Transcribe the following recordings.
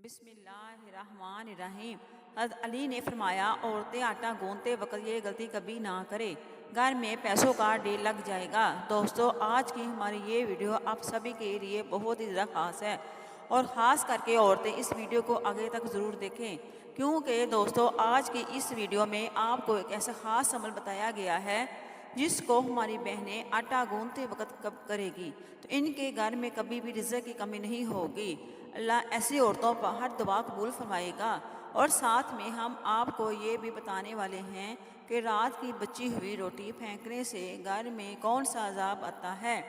بسم اللہ الرحمن الرحیم۔ حضرت علی نے فرمایا عورتیں آٹا گوندتے وقت یہ غلطی کبھی نہ کرے، گھر میں پیسوں کا ڈھیر لگ جائے گا۔ دوستو، آج کی ہماری یہ ویڈیو آپ سبھی کے لیے بہت ہی زیادہ خاص ہے، اور خاص کر کے عورتیں اس ویڈیو کو آگے تک ضرور دیکھیں، کیونکہ دوستو آج کی اس ویڈیو میں آپ کو ایک ایسا خاص عمل بتایا گیا ہے جس کو ہماری بہنیں آٹا گوندتے وقت کب کرے گی تو ان کے گھر میں کبھی بھی رزق کی کمی نہیں ہوگی۔ اللہ ایسی عورتوں پر ہر دعا قبول فرمائے گا۔ اور ساتھ میں ہم آپ کو یہ بھی بتانے والے ہیں کہ رات کی بچی ہوئی روٹی پھینکنے سے گھر میں کون سا عذاب آتا ہے،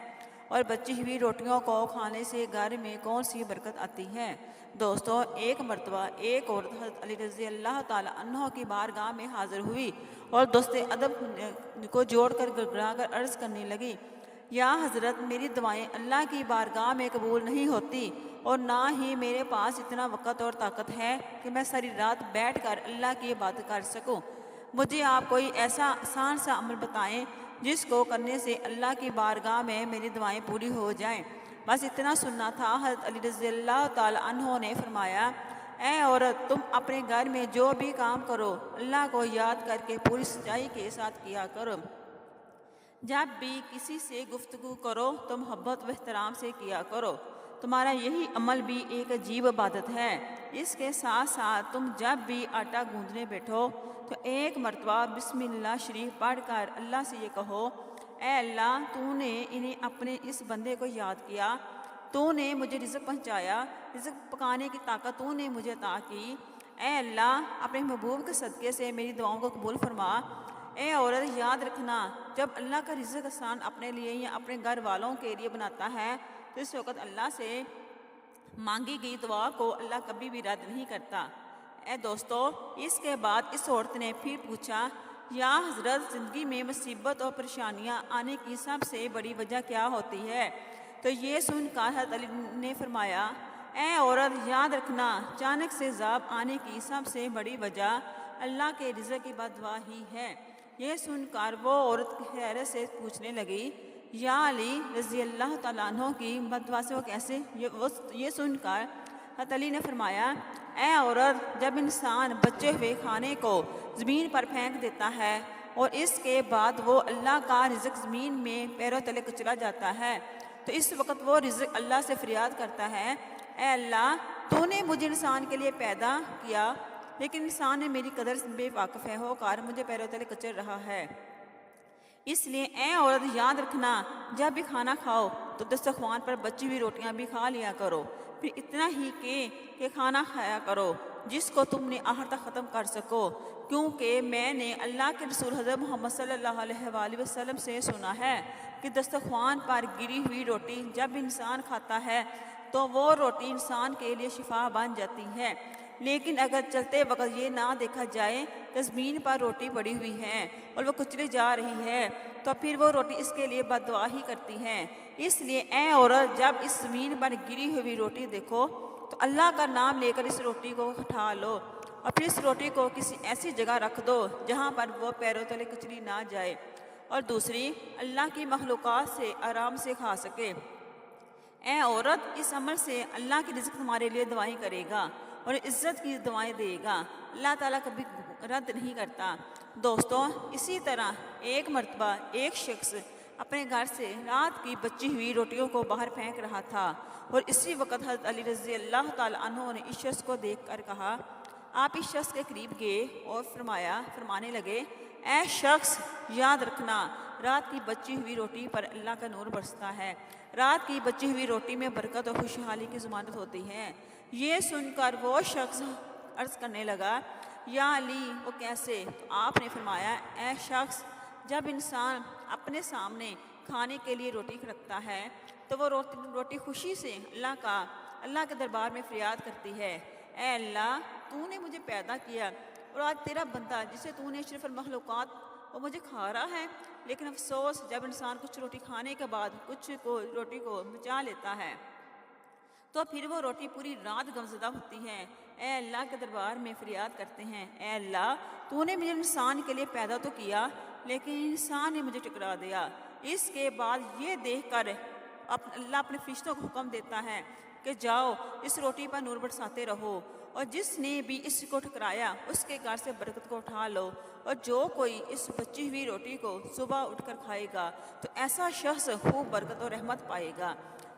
اور بچی ہوئی روٹیوں کو کھانے سے گھر میں کون سی برکت آتی ہے۔ دوستو، ایک مرتبہ ایک عورت حضرت علی رضی اللہ تعالی عنہ کی بارگاہ میں حاضر ہوئی اور دوست ادب کو جوڑ کر گڑگڑا کر عرض کرنے لگی، یا حضرت، میری دعائیں اللہ کی بارگاہ میں قبول نہیں ہوتی، اور نہ ہی میرے پاس اتنا وقت اور طاقت ہے کہ میں ساری رات بیٹھ کر اللہ کی عبادت کر سکوں۔ مجھے آپ کوئی ایسا آسان سا عمل بتائیں جس کو کرنے سے اللہ کی بارگاہ میں میری دعائیں پوری ہو جائیں۔ بس اتنا سننا تھا۔ حضرت علی رضی اللہ تعالی عنہ نے فرمایا، اے عورت، تم اپنے گھر میں جو بھی کام کرو اللہ کو یاد کر کے پوری سچائی کے ساتھ کیا کرو۔ جب بھی کسی سے گفتگو کرو تو محبت و احترام سے کیا کرو۔ تمہارا یہی عمل بھی ایک عجیب عبادت ہے۔ اس کے ساتھ ساتھ تم جب بھی آٹا گوندنے بیٹھو تو ایک مرتبہ بسم اللہ شریف پڑھ کر اللہ سے یہ کہو، اے اللہ، تو نے انہیں اپنے اس بندے کو یاد کیا، تو نے مجھے رزق پہنچایا، رزق پکانے کی طاقت تو نے مجھے عطا کی۔ اے اللہ، اپنے محبوب کے صدقے سے میری دعاؤں کو قبول فرما۔ اے عورت، یاد رکھنا، جب اللہ کا رزق آسان اپنے لیے یا اپنے گھر والوں کے لیے بناتا ہے تو اس وقت اللہ سے مانگی گئی دعا کو اللہ کبھی بھی رد نہیں کرتا۔ اے دوستو، اس کے بعد اس عورت نے پھر پوچھا، یا حضرت، زندگی میں مصیبت اور پریشانیاں آنے کی سب سے بڑی وجہ کیا ہوتی ہے؟ تو یہ سن کر حضرت علی نے فرمایا، اے عورت، یاد رکھنا، اچانک سے عذاب آنے کی سب سے بڑی وجہ اللہ کے رزق کی بد دعا ہی ہے۔ یہ سن کر وہ عورت حیرت سے پوچھنے لگی، یا علی رضی اللہ تعالیٰ عنہ کی بد دعا سے وہ کیسے؟ یہ سن کر حضرت علی نے فرمایا، اے عورت، جب انسان بچے ہوئے کھانے کو زمین پر پھینک دیتا ہے اور اس کے بعد وہ اللہ کا رزق زمین میں پیروں تلے کچلا جاتا ہے تو اس وقت وہ رزق اللہ سے فریاد کرتا ہے، اے اللہ، تو نے مجھے انسان کے لیے پیدا کیا، لیکن انسان نے میری قدر سے بے واقف ہے ہو کر مجھے پیروں تلے کچل رہا ہے۔ اس لیے اے عورت، یاد رکھنا، جب بھی کھانا کھاؤ تو دسترخوان پر بچی ہوئی روٹیاں بھی کھا لیا کرو، پھر اتنا ہی کہ کھانا کھایا کرو جس کو تم نے آخر تک ختم کر سکو، کیونکہ میں نے اللہ کے رسول حضرت محمد صلی اللہ علیہ وآلہ وسلم سے سنا ہے کہ دسترخوان پر گری ہوئی روٹی جب انسان کھاتا ہے تو وہ روٹی انسان کے لیے شفا بن جاتی ہے، لیکن اگر چلتے وقت یہ نہ دیکھا جائے کہ زمین پر روٹی پڑی ہوئی ہے اور وہ کچلی جا رہی ہے تو پھر وہ روٹی اس کے لیے بد دعا ہی کرتی ہے۔ اس لیے اے عورت، جب اس زمین پر گری ہوئی روٹی دیکھو تو اللہ کا نام لے کر اس روٹی کو اٹھا لو، اور پھر اس روٹی کو کسی ایسی جگہ رکھ دو جہاں پر وہ پیروں تلے کچلی نہ جائے اور دوسری اللہ کی مخلوقات سے آرام سے کھا سکے۔ اے عورت، اس عمل سے اللہ کی رزق تمہارے لیے دعائیں کرے گا اور عزت کی دعائیں دے گا، اللہ تعالیٰ کبھی رد نہیں کرتا۔ دوستو، اسی طرح ایک مرتبہ ایک شخص اپنے گھر سے رات کی بچی ہوئی روٹیوں کو باہر پھینک رہا تھا، اور اسی وقت حضرت علی رضی اللہ تعالیٰ عنہ نے اس شخص کو دیکھ کر کہا، آپ اس شخص کے قریب گئے اور فرمانے لگے، اے شخص، یاد رکھنا، رات کی بچی ہوئی روٹی پر اللہ کا نور برستا ہے، رات کی بچی ہوئی روٹی میں برکت اور خوشحالی کی ضمانت ہوتی ہے۔ یہ سن کر وہ شخص عرض کرنے لگا، یا علی، وہ کیسے؟ تو آپ نے فرمایا، اے شخص، جب انسان اپنے سامنے کھانے کے لیے روٹی رکھتا ہے تو وہ روٹی خوشی سے اللہ کے دربار میں فریاد کرتی ہے، اے اللہ، تو نے مجھے پیدا کیا اور آج تیرا بندہ جسے تو نے اشرف المخلوقات وہ مجھے کھا رہا ہے، لیکن افسوس جب انسان کچھ روٹی کھانے کے بعد روٹی کو بچا لیتا ہے تو پھر وہ روٹی پوری رات غمزدہ ہوتی ہے۔ اے اللہ کے دربار میں فریاد کرتے ہیں، اے اللہ، تو نے مجھے انسان کے لیے پیدا تو کیا لیکن انسان نے مجھے ٹکرا دیا۔ اس کے بعد یہ دیکھ کر اللہ اپنے فرشتوں کو حکم دیتا ہے کہ جاؤ اس روٹی پر نور برساتے رہو، اور جس نے بھی اس کو ٹھکرایا اس کے گھر سے برکت کو اٹھا لو، اور جو کوئی اس بچی ہوئی روٹی کو صبح اٹھ کر کھائے گا تو ایسا شخص خوب برکت اور رحمت پائے گا،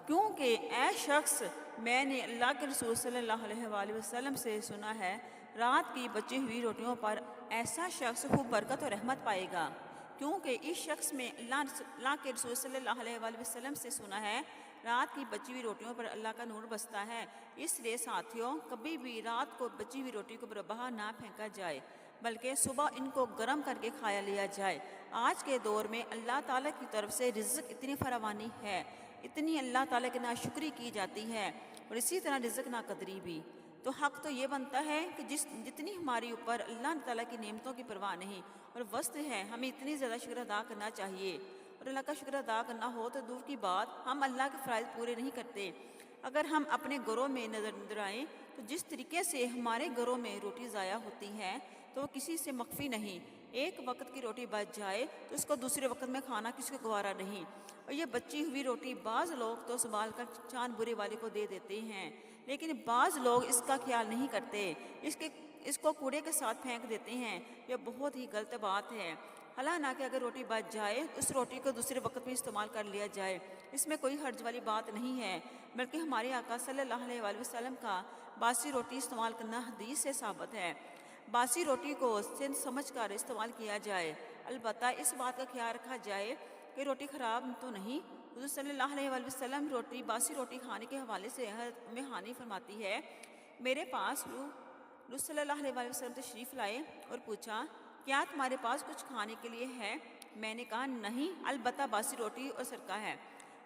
کیونکہ اے شخص میں نے اللہ کے رسول صلی اللہ علیہ وآلہ وسلم سے سنا ہے، رات کی بچی ہوئی روٹیوں پر ایسا شخص خوب برکت اور رحمت پائے گا، کیونکہ اس شخص میں اللہ کے رسول صلی اللہ علیہ وآلہ وسلم سے سنا ہے، رات کی بچی ہوئی روٹیوں پر اللہ کا نور بستا ہے۔ اس لیے ساتھیوں، کبھی بھی رات کو بچی ہوئی روٹی کو بربہ نہ پھینکا جائے، بلکہ صبح ان کو گرم کر کے کھایا لیا جائے۔ آج کے دور میں اللہ تعالیٰ کی طرف سے رزق اتنی فراوانی ہے، اتنی اللہ تعالیٰ کی ناشکری کی جاتی ہے، اور اسی طرح رزق ناقدری بھی۔ تو حق تو یہ بنتا ہے کہ جتنی ہماری اوپر اللہ تعالیٰ کی نعمتوں کی پرواہ نہیں اور وسط ہے، ہمیں اتنی زیادہ شکر ادا کرنا چاہیے، اور اللہ کا شکر ادا کرنا ہو تو دور کی بات، ہم اللہ کے فرائض پورے نہیں کرتے۔ اگر ہم اپنے گھروں میں نظر آئیں تو جس طریقے سے ہمارے گھروں میں روٹی ضائع ہوتی ہے تو وہ کسی سے مخفی نہیں۔ ایک وقت کی روٹی بچ جائے تو اس کو دوسرے وقت میں کھانا کسی کو گوارا نہیں، اور یہ بچی ہوئی روٹی بعض لوگ تو سنبھال کر چاند برے والے کو دے دیتے ہیں، لیکن بعض لوگ اس کا خیال نہیں کرتے، اس کو کوڑے کے ساتھ پھینک دیتے ہیں۔ یہ بہت ہی غلط بات ہے۔ حالانکہ اگر روٹی بچ جائے اس روٹی کو دوسرے وقت میں استعمال کر لیا جائے، اس میں کوئی حرج والی بات نہیں ہے، بلکہ ہمارے آقا صلی اللہ علیہ وآلہ وسلم کا باسی روٹی استعمال کرنا حدیث سے ثابت ہے۔ باسی روٹی کو سمجھ کر استعمال کیا جائے، البتہ اس بات کا خیال رکھا جائے کہ روٹی خراب تو نہیں۔ حضور صلی اللہ علیہ وآلہ وسلم باسی روٹی کھانے کے حوالے سے حضرت ام ہانی فرماتی ہے، میرے پاس حضور صلی اللہ علیہ وآلہ وسلم تشریف لائے اور پوچھا، کیا تمہارے پاس کچھ کھانے کے لیے ہے؟ میں نے کہا نہیں، البتہ باسی روٹی اور سرکہ ہے۔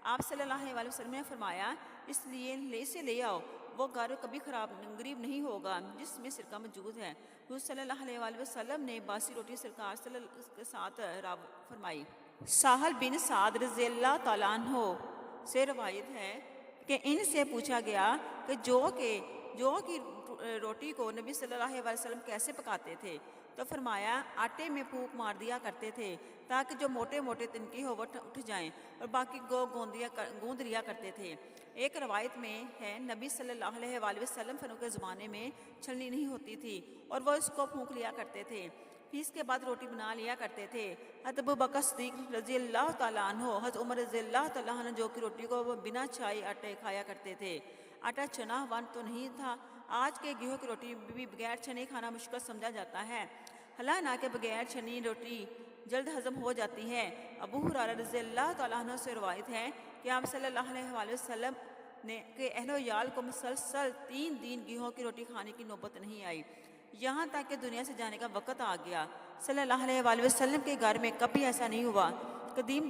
آپ صلی اللہ علیہ وآلہ وسلم نے فرمایا، اس لیے اسے لے آؤ، وہ گھر کبھی غریب نہیں ہوگا جس میں سرکہ موجود ہے۔ حضور صلی اللہ علیہ وآلہ وسلم نے باسی روٹی سرکہ کے ساتھ فرمائی۔ سہل بن سعد رضی اللہ تعالیٰ عنہ سے روایت ہے کہ ان سے پوچھا گیا کہ جو کی روٹی کو نبی صلی اللہ علیہ وسلم کیسے پکاتے تھے، تو فرمایا آٹے میں پھونک مار دیا کرتے تھے تاکہ جو موٹے موٹے تنکے ہو وہ اٹھ جائیں، اور باقی گوند لیا کرتے تھے۔ ایک روایت میں ہے نبی صلی اللہ علیہ وآلہ وسلم کے زمانے میں چھلنی نہیں ہوتی تھی اور وہ اس کو پھونک لیا کرتے تھے، پھر اس کے بعد روٹی بنا لیا کرتے تھے۔ حضرت ابوبکر صدیق رضی اللہ تعالیٰ عنہ، حضرت عمر رضی اللہ تعالیٰ عنہ جو کہ روٹی کو بنا چھائے آٹے کھایا کرتے تھے۔ آٹا چنا ون تو نہیں تھا، آج کے گیہوں کی روٹی بھی بغیر چنے کھانا مشکل سمجھا جاتا ہے، حالانکہ بغیر چنی روٹی جلد ہضم ہو جاتی ہے۔ ابو ہریرہ رضی اللہ تعالیٰ عنہ سے روایت ہے کہ آپ صلی اللہ علیہ وآلہ وسلم کے اہل و عیال کو مسلسل 3 دن گیہوں کی روٹی کھانے کی نوبت نہیں آئی، یہاں تک کہ دنیا سے جانے کا وقت آ گیا۔ صلی اللہ علیہ وآلہ وسلم کے گھر میں کبھی ایسا نہیں ہوا قدیم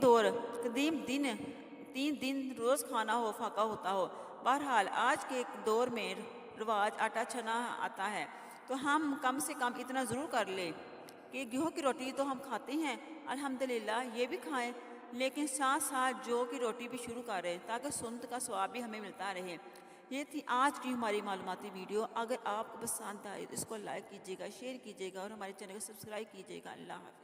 دن 3 دن روز کھانا ہو فاقہ ہوتا ہو۔ بہرحال آج کے دور میں رواج آٹا چنا آتا ہے، تو ہم کم سے کم اتنا ضرور کر لیں کہ گیہوں کی روٹی تو ہم کھاتے ہیں، الحمدللہ یہ بھی کھائیں، لیکن ساتھ ساتھ جو کی روٹی بھی شروع کریں تاکہ سنت کا ثواب بھی ہمیں ملتا رہے۔ یہ تھی آج کی ہماری معلوماتی ویڈیو۔ اگر آپ کو پسند آئے تو اس کو لائک کیجیے گا، شیئر کیجیے گا، اور ہمارے چینل کو سبسکرائب کیجیے گا۔ اللہ حافظ۔